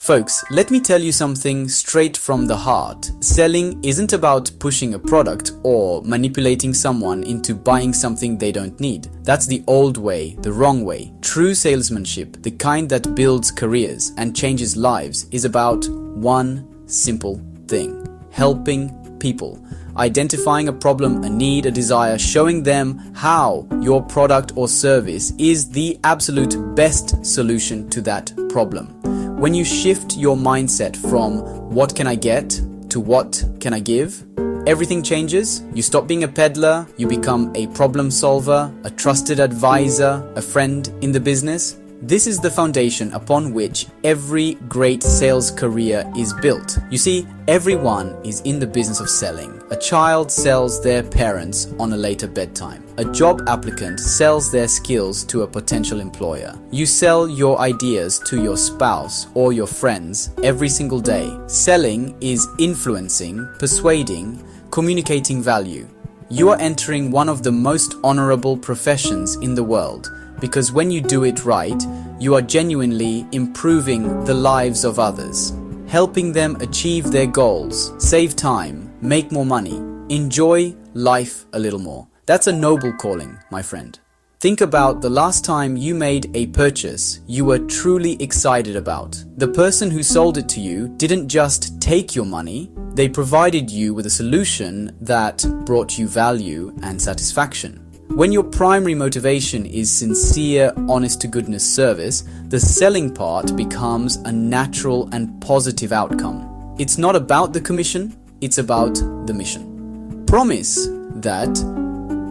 Folks, let me tell you something straight from the heart. Selling isn't about pushing a product or manipulating someone into buying something they don't need. That's the old way, the wrong way. True salesmanship, the kind that builds careers and changes lives, is about one simple thing: helping people. Identifying a problem, a need, a desire, showing them how your product or service is the absolute best solution to that problem. When you shift your mindset from what can I get to what can I give, everything changes. You stop being a peddler, you become a problem solver, a trusted advisor, a friend in the business. This is the foundation upon which every great sales career is built. You see, everyone is in the business of selling. A child sells their parents on a later bedtime. A job applicant sells their skills to a potential employer. You sell your ideas to your spouse or your friends every single day. Selling is influencing, persuading, communicating value. You are entering one of the most honorable professions in the world, because when you do it right, you are genuinely improving the lives of others, helping them achieve their goals, save time, make more money, enjoy life a little more. That's a noble calling, my friend. Think about the last time you made a purchase you were truly excited about. The person who sold it to you didn't just take your money, they provided you with a solution that brought you value and satisfaction. When your primary motivation is sincere, honest-to-goodness service, the selling part becomes a natural and positive outcome. It's not about the commission, it's about the mission. Promise that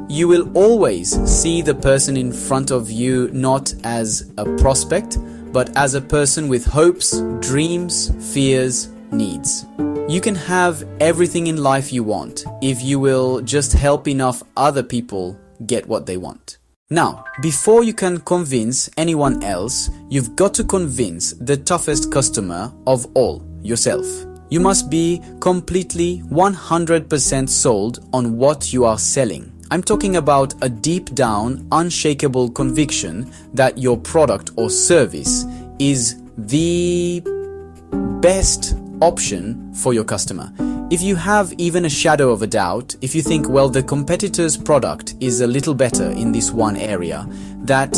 you will always see the person in front of you not as a prospect, but as a person with hopes, dreams, fears, needs. You can have everything in life you want if you will just help enough other people get what they want. Now, before you can convince anyone else, you've got to convince the toughest customer of all, yourself. You must be completely 100% sold on what you are selling. I'm talking about a deep down, unshakable conviction that your product or service is the best option for your customer. If you have even a shadow of a doubt, if you think, well, the competitor's product is a little better in this one area, that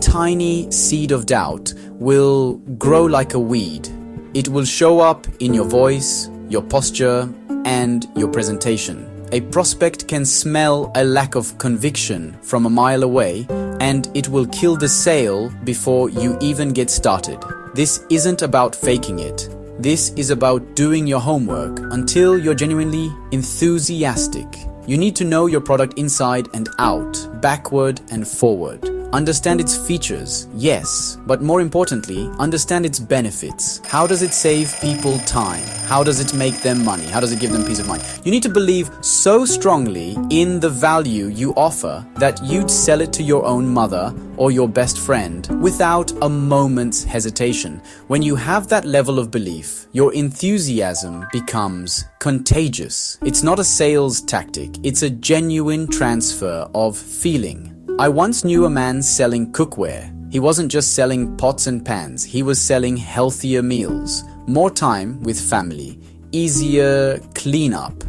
tiny seed of doubt will grow like a weed. It will show up in your voice, your posture, and your presentation. A prospect can smell a lack of conviction from a mile away, and it will kill the sale before you even get started. This isn't about faking it. This is about doing your homework until you're genuinely enthusiastic. You need to know your product inside and out, backward and forward. Understand its features, yes, but more importantly, understand its benefits. How does it save people time? How does it make them money? How does it give them peace of mind? You need to believe so strongly in the value you offer that you'd sell it to your own mother or your best friend without a moment's hesitation. When you have that level of belief, your enthusiasm becomes contagious. It's not a sales tactic, it's a genuine transfer of feeling. I once knew a man selling cookware. He wasn't just selling pots and pans, he was selling healthier meals, more time with family, easier cleanup.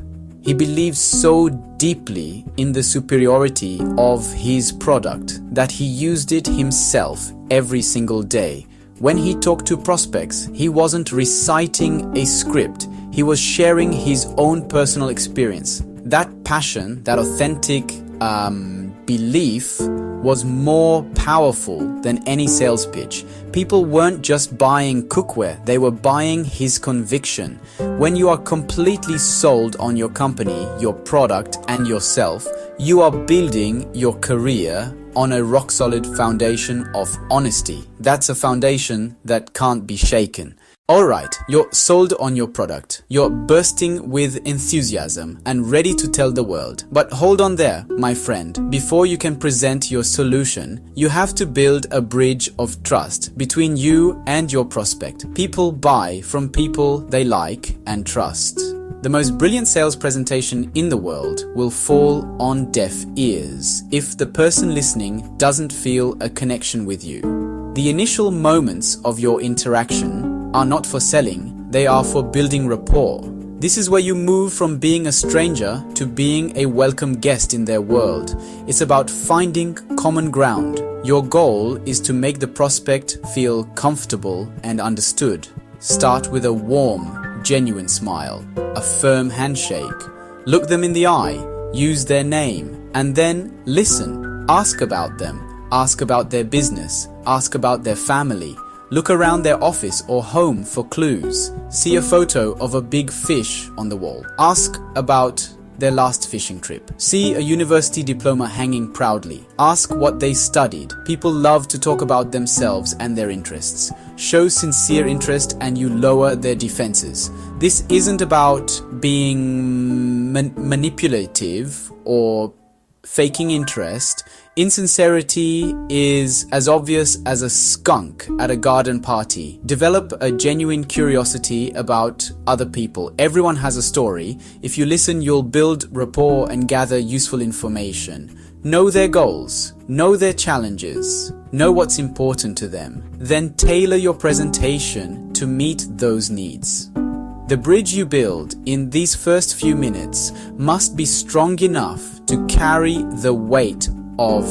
He believed so deeply in the superiority of his product that he used it himself every single day. When he talked to prospects, he wasn't reciting a script, he was sharing his own personal experience. That passion, that authentic belief was more powerful than any sales pitch. People weren't just buying cookware, they were buying his conviction. When you are completely sold on your company, your product, and yourself, you are building your career on a rock-solid foundation of honesty. That's a foundation that can't be shaken. Alright, you're sold on your product. You're bursting with enthusiasm and ready to tell the world. But hold on there, my friend. Before you can present your solution, you have to build a bridge of trust between you and your prospect. People buy from people they like and trust. The most brilliant sales presentation in the world will fall on deaf ears if the person listening doesn't feel a connection with you. The initial moments of your interaction are not for selling, they are for building rapport. This is where you move from being a stranger to being a welcome guest in their world. It's about finding common ground. Your goal is to make the prospect feel comfortable and understood. Start with a warm, genuine smile, a firm handshake. Look them in the eye, use their name, and then listen. Ask about them, ask about their business, ask about their family. Look around their office or home for clues. See a photo of a big fish on the wall. Ask about their last fishing trip. See a university diploma hanging proudly. Ask what they studied. People love to talk about themselves and their interests. Show sincere interest and you lower their defenses. This isn't about being manipulative or faking interest. Insincerity is as obvious as a skunk at a garden party. Develop a genuine curiosity about other people. Everyone has a story. If you listen, you'll build rapport and gather useful information. Know their goals, know their challenges, know what's important to them. Then tailor your presentation to meet those needs. The bridge you build in these first few minutes must be strong enough to carry the weight of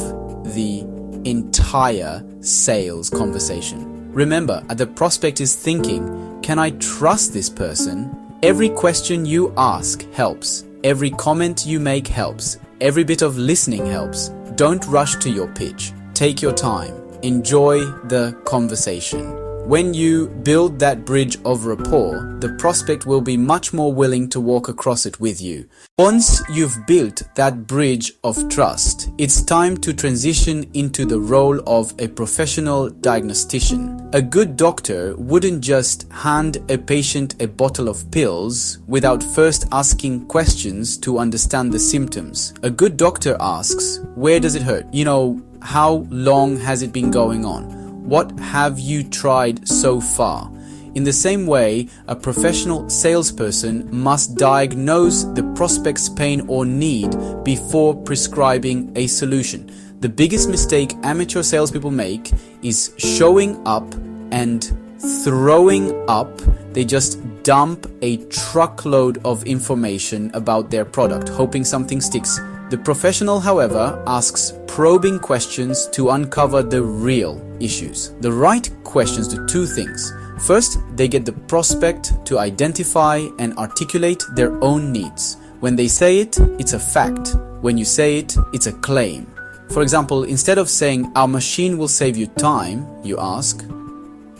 the entire sales conversation. Remember, the prospect is thinking, can I trust this person? Every question you ask helps. Every comment you make helps. Every bit of listening helps. Don't rush to your pitch. Take your time. Enjoy the conversation. When you build that bridge of rapport, the prospect will be much more willing to walk across it with you. Once you've built that bridge of trust, it's time to transition into the role of a professional diagnostician. A good doctor wouldn't just hand a patient a bottle of pills without first asking questions to understand the symptoms. A good doctor asks, where does it hurt? How long has it been going on? What have you tried so far? In the same way, a professional salesperson must diagnose the prospect's pain or need before prescribing a solution. The biggest mistake amateur salespeople make is showing up and throwing up. They just dump a truckload of information about their product, hoping something sticks. The professional, however, asks probing questions to uncover the real issues. The right questions do two things. First, they get the prospect to identify and articulate their own needs. When they say it, it's a fact. When you say it, it's a claim. For example, instead of saying, our machine will save you time, you ask,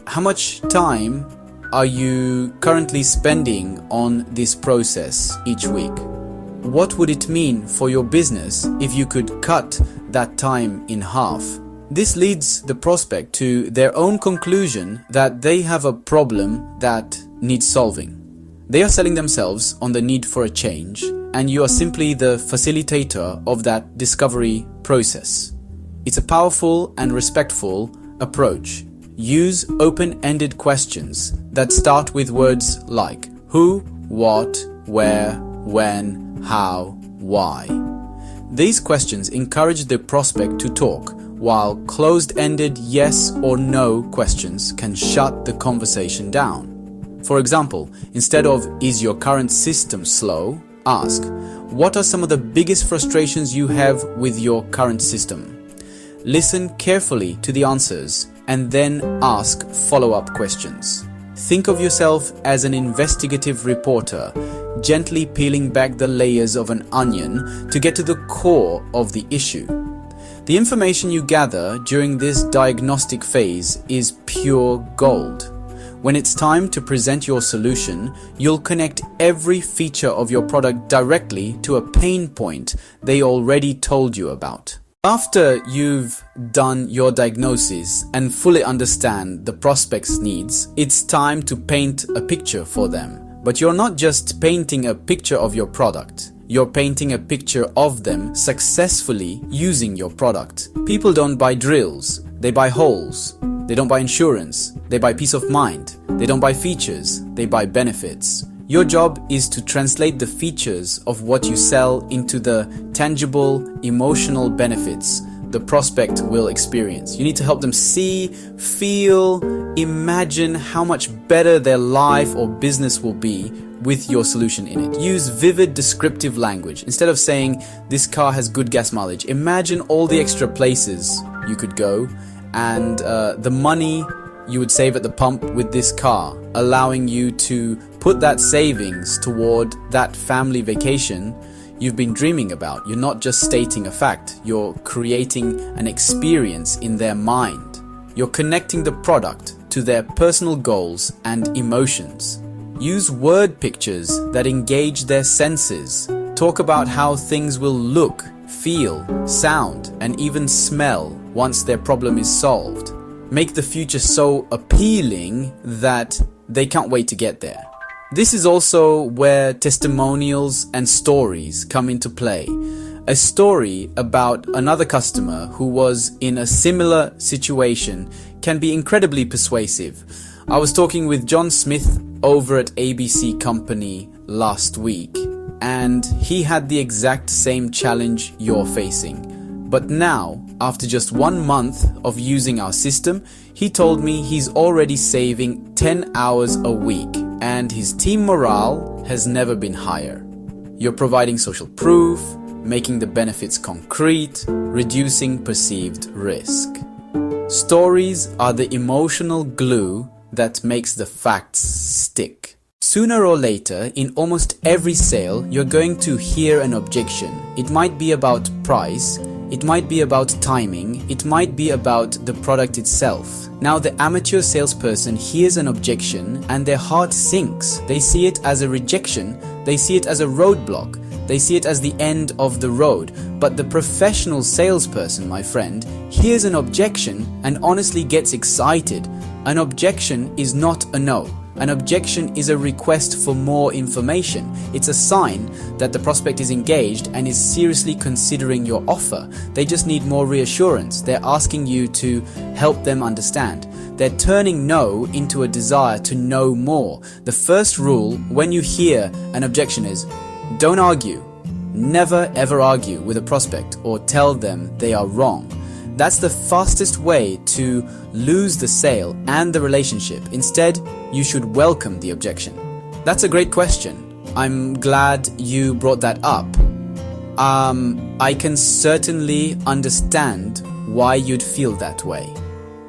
how much time are you currently spending on this process each week? What would it mean for your business if you could cut that time in half? This leads the prospect to their own conclusion that they have a problem that needs solving. They are selling themselves on the need for a change, and you are simply the facilitator of that discovery process. It's a powerful and respectful approach. Use open-ended questions that start with words like who, what, where, when, how, why. These questions encourage the prospect to talk, while closed-ended yes or no questions can shut the conversation down. For example, instead of is your current system slow, ask what are some of the biggest frustrations you have with your current system. Listen carefully to the answers and then ask follow-up questions. Think of yourself as an investigative reporter, gently peeling back the layers of an onion to get to the core of the issue. The information you gather during this diagnostic phase is pure gold. When it's time to present your solution, you'll connect every feature of your product directly to a pain point they already told you about. After you've done your diagnosis and fully understand the prospect's needs, it's time to paint a picture for them. But you're not just painting a picture of your product. You're painting a picture of them successfully using your product. People don't buy drills, they buy holes. They don't buy insurance, they buy peace of mind. They don't buy features, they buy benefits. Your job is to translate the features of what you sell into the tangible, emotional benefits, the prospect will experience. You need to help them see, feel, imagine how much better their life or business will be with your solution in it. Use vivid descriptive language. Instead of saying, this car has good gas mileage, imagine all the extra places you could go and the money you would save at the pump with this car, allowing you to put that savings toward that family vacation you've been dreaming about. You're not just stating a fact, you're creating an experience in their mind. You're connecting the product to their personal goals and emotions. Use word pictures that engage their senses. Talk about how things will look, feel, sound, and even smell once their problem is solved. Make the future so appealing that they can't wait to get there. This is also where testimonials and stories come into play. A story about another customer who was in a similar situation can be incredibly persuasive. I was talking with John Smith over at ABC Company last week, and he had the exact same challenge you're facing. But now, after just 1 month of using our system, he told me he's already saving 10 hours a week and his team morale has never been higher. You're providing social proof, making the benefits concrete, reducing perceived risk. Stories are the emotional glue that makes the facts stick. Sooner or later, in almost every sale, you're going to hear an objection. It might be about price, it might be about timing, it might be about the product itself. Now the amateur salesperson hears an objection and their heart sinks. They see it as a rejection, they see it as a roadblock, they see it as the end of the road. But the professional salesperson, my friend, hears an objection and honestly gets excited. An objection is not a no. An objection is a request for more information. It's a sign that the prospect is engaged and is seriously considering your offer. They just need more reassurance. They're asking you to help them understand. They're turning no into a desire to know more. The first rule when you hear an objection is, don't argue. Never ever argue with a prospect or tell them they are wrong. That's the fastest way to lose the sale and the relationship. Instead, you should welcome the objection. That's a great question. I'm glad you brought that up. I can certainly understand why you'd feel that way.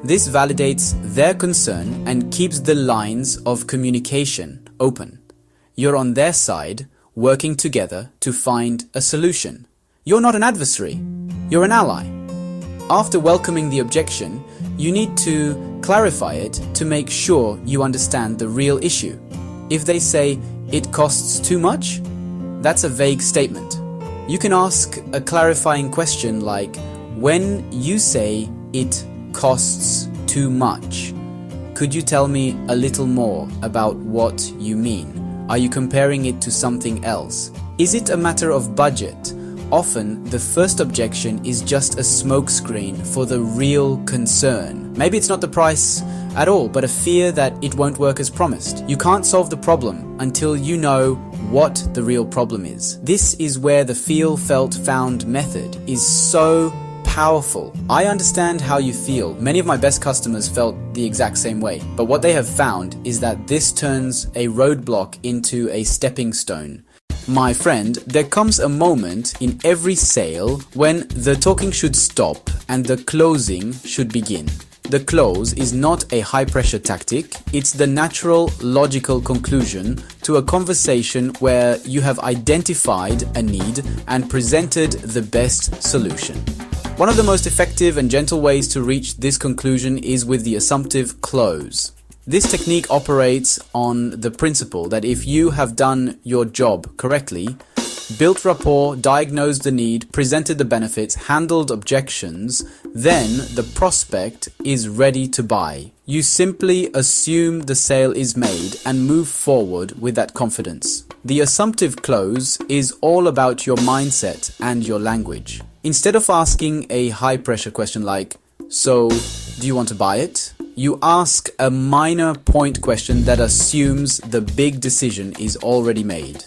This validates their concern and keeps the lines of communication open. You're on their side, working together to find a solution. You're not an adversary, you're an ally. After welcoming the objection, you need to clarify it to make sure you understand the real issue. If they say, it costs too much, that's a vague statement. You can ask a clarifying question like, when you say it costs too much, could you tell me a little more about what you mean? Are you comparing it to something else? Is it a matter of budget? Often, the first objection is just a smokescreen for the real concern. Maybe it's not the price at all, but a fear that it won't work as promised. You can't solve the problem until you know what the real problem is. This is where the feel, felt, found method is so powerful. I understand how you feel. Many of my best customers felt the exact same way, but what they have found is that this turns a roadblock into a stepping stone. My friend, there comes a moment in every sale when the talking should stop and the closing should begin. The close is not a high-pressure tactic, it's the natural, logical conclusion to a conversation where you have identified a need and presented the best solution. One of the most effective and gentle ways to reach this conclusion is with the assumptive close. This technique operates on the principle that if you have done your job correctly, built rapport, diagnosed the need, presented the benefits, handled objections, then the prospect is ready to buy. You simply assume the sale is made and move forward with that confidence. The assumptive close is all about your mindset and your language. Instead of asking a high-pressure question like, so, do you want to buy it? You ask a minor point question that assumes the big decision is already made.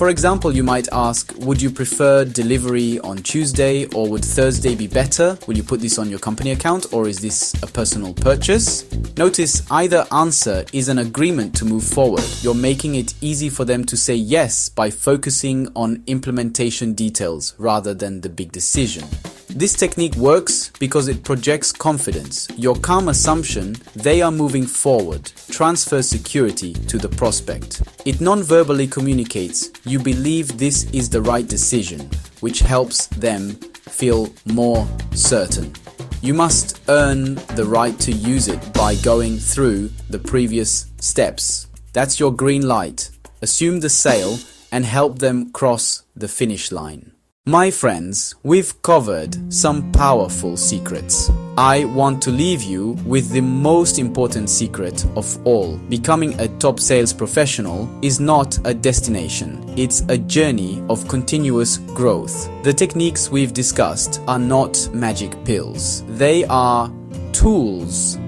For example, you might ask, would you prefer delivery on Tuesday or would Thursday be better? Will you put this on your company account or is this a personal purchase? Notice either answer is an agreement to move forward. You're making it easy for them to say yes by focusing on implementation details rather than the big decision. This technique works because it projects confidence. Your calm assumption they are moving forward transfers security to the prospect. It non-verbally communicates you believe this is the right decision, which helps them feel more certain. You must earn the right to use it by going through the previous steps. That's your green light. Assume the sale and help them cross the finish line. My friends, we've covered some powerful secrets. I want to leave you with the most important secret of all. Becoming a top sales professional is not a destination. It's a journey of continuous growth. The techniques we've discussed are not magic pills. They are tools.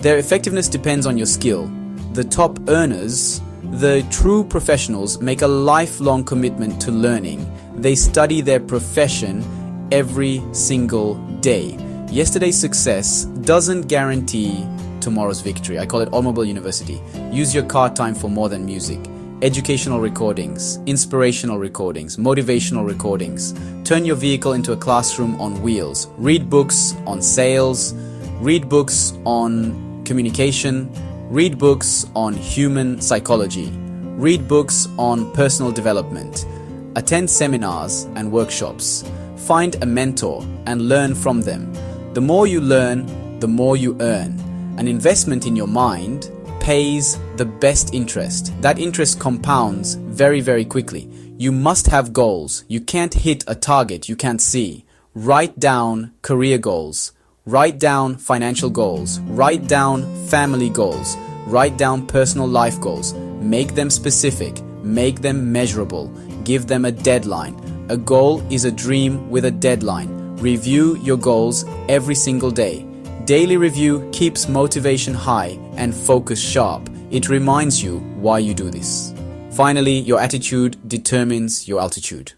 Their effectiveness depends on your skill. The top earners, the true professionals, make a lifelong commitment to learning. They study their profession every single day. Yesterday's success doesn't guarantee tomorrow's victory. I call it Automobile University. Use your car time for more than music. Educational recordings, inspirational recordings, motivational recordings. Turn your vehicle into a classroom on wheels. Read books on sales. Read books on communication. Read books on human psychology. Read books on personal development. Attend seminars and workshops. Find a mentor and learn from them. The more you learn, the more you earn. An investment in your mind pays the best interest. That interest compounds very, very quickly. You must have goals. You can't hit a target you can't see. Write down career goals. Write down financial goals. Write down family goals. Write down personal life goals. Make them specific. Make them measurable. Give them a deadline. A goal is a dream with a deadline. Review your goals every single day. Daily review keeps motivation high and focus sharp. It reminds you why you do this. Finally, your attitude determines your altitude.